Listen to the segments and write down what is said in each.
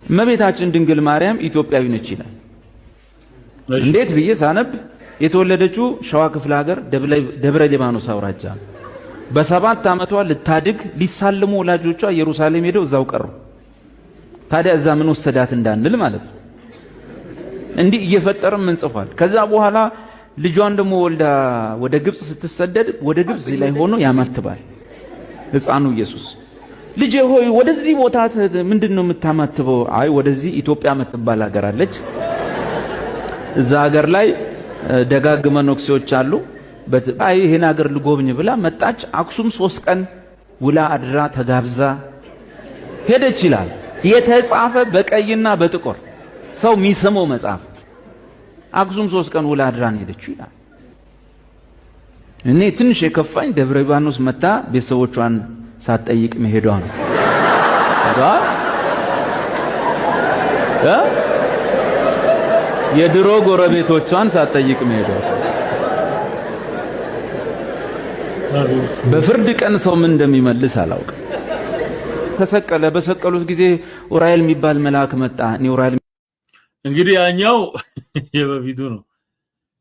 እመቤታችን ድንግል ማርያም ኢትዮጵያዊ ነች ይላል። እንዴት ብዬ ሳነብ የተወለደችው ሸዋ ክፍለ ሀገር ደብረ ሊባኖስ አውራጃ በ7 ዓመቷ ልታድግ ሊሳልሙ ወላጆቿ ኢየሩሳሌም ሄደው እዛው ቀሩ። ታዲያ እዛ ምን ወሰዳት እንዳንል ማለት ነው። እንዲህ እየፈጠረም ምን ጽፏል። ከዛ በኋላ ልጇን ደግሞ ወልዳ ወደ ግብጽ ስትሰደድ ወደ ግብጽ ላይ ሆኖ ያማትባል ሕፃኑ ኢየሱስ። ልጄ ሆይ ወደዚህ ቦታ ምንድነው የምታማትበው? አይ ወደዚህ ኢትዮጵያ የምትባል ሀገር አለች። እዛ ሀገር ላይ ደጋግ መነኩሴዎች አሉ። አይ ይሄን ሀገር ልጎብኝ ብላ መጣች። አክሱም 3 ቀን ውላ አድራ ተጋብዛ ሄደች ይላል። የተጻፈ በቀይና በጥቁር ሰው የሚሰማው መጽሐፍ። አክሱም 3 ቀን ውላ አድራን ሄደች ይላል። እኔ ትንሽ የከፋኝ ደብረ ሊባኖስ መታ ቤተሰቦቿን ሳትጠይቅ መሄዷ ነው። የድሮ ጎረቤቶቿን ሳትጠይቅ መሄዷ። በፍርድ ቀን ሰው ምን እንደሚመልስ አላውቅም። ተሰቀለ። በሰቀሉት ጊዜ ኡራኤል የሚባል መልአክ መጣ። እኔ ኡራኤል እንግዲህ ያኛው የበፊቱ ነው።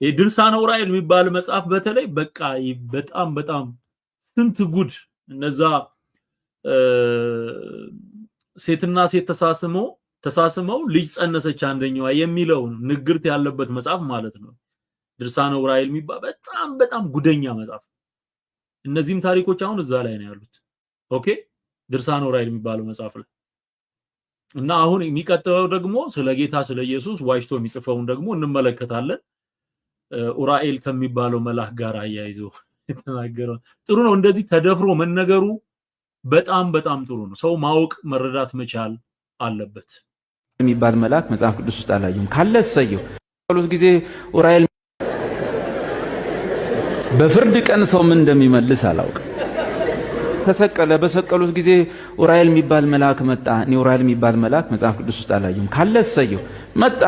የድርሳነ ኡራኤል የሚባል መጽሐፍ በተለይ በቃ በጣም ስንት ጉድ እነዛ ሴትና ሴት ተሳስመው ልጅ ጸነሰች አንደኛዋ የሚለው ንግርት ያለበት መጽሐፍ ማለት ነው። ድርሳነ ኡራኤል የሚባል በጣም ጉደኛ መጽሐፍ። እነዚህም ታሪኮች አሁን እዛ ላይ ነው ያሉት። ኦኬ ድርሳነ ኡራኤል የሚባለው መጽሐፍ ላይ እና አሁን የሚቀጥለው ደግሞ ስለ ጌታ ስለ ኢየሱስ ዋሽቶ የሚጽፈውን ደግሞ እንመለከታለን። ኡራኤል ከሚባለው መልአክ ጋር አያይዞ የተናገረው ጥሩ ነው። እንደዚህ ተደፍሮ መነገሩ በጣም ጥሩ ነው። ሰው ማወቅ መረዳት መቻል አለበት። የሚባል መልአክ መጽሐፍ ቅዱስ ውስጥ አላየሁም። ካለ ሰየው በሉት ጊዜ ኡራኤል በፍርድ ቀን ሰው ምን እንደሚመልስ አላውቅም። ተሰቀለ። በሰቀሉት ጊዜ ኡራኤል የሚባል መልአክ መጣ። እኔ ኡራኤል የሚባል መልአክ መጽሐፍ ቅዱስ ውስጥ አላየሁም። ካለ ሰየው መጣ።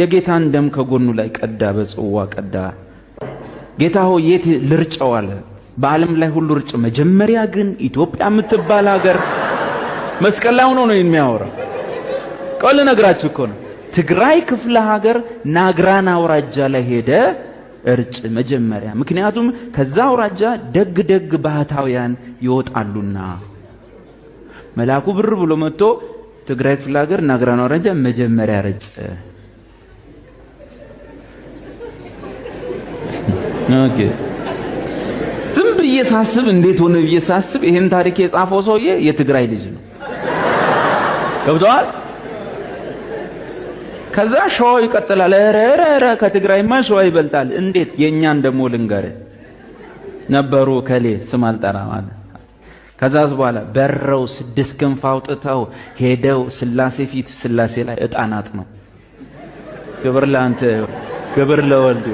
የጌታን ደም ከጎኑ ላይ ቀዳ፣ በጽዋ ቀዳ። ጌታ ሆይ የት ልርጨው አለ። በዓለም ላይ ሁሉ ርጭ፣ መጀመሪያ ግን ኢትዮጵያ የምትባል ሀገር መስቀል ላይ ሆኖ ነው የሚያወራው። ቆል ነግራችሁ እኮ ነው። ትግራይ ክፍለ ሀገር ናግራን አውራጃ ላይ ሄደ እርጭ መጀመሪያ። ምክንያቱም ከዛ አውራጃ ደግ ባህታውያን ይወጣሉና መልአኩ ብር ብሎ መጥቶ ትግራይ ክፍለ ሀገር ናግራን አውራጃ መጀመሪያ ረጭ። ኦኬ ዝም ብዬ ሳስብ እንዴት ሆነ ብዬ ሳስብ ይሄን ታሪክ የጻፈው ሰውዬ የትግራይ ልጅ ነው። ገብቷል? ከዛ ሸዋ ይቀጥላል። ኧረ ከትግራይማ ሸዋ ይበልጣል። እንዴት? የኛን ደሞ ልንገር ነበሩ ከሌ ስም አልጠራ ማለት። ከዛስ በኋላ በረው 6 ክንፍ አውጥተው ሄደው ስላሴ ፊት ስላሴ ላይ ዕጣናት ነው። ክብር ላንተ ክብር ለወልድ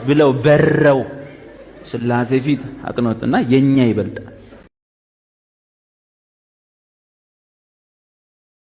ብለው በረው ስላሴ ፊት አጥኖትና የኛ ይበልጣል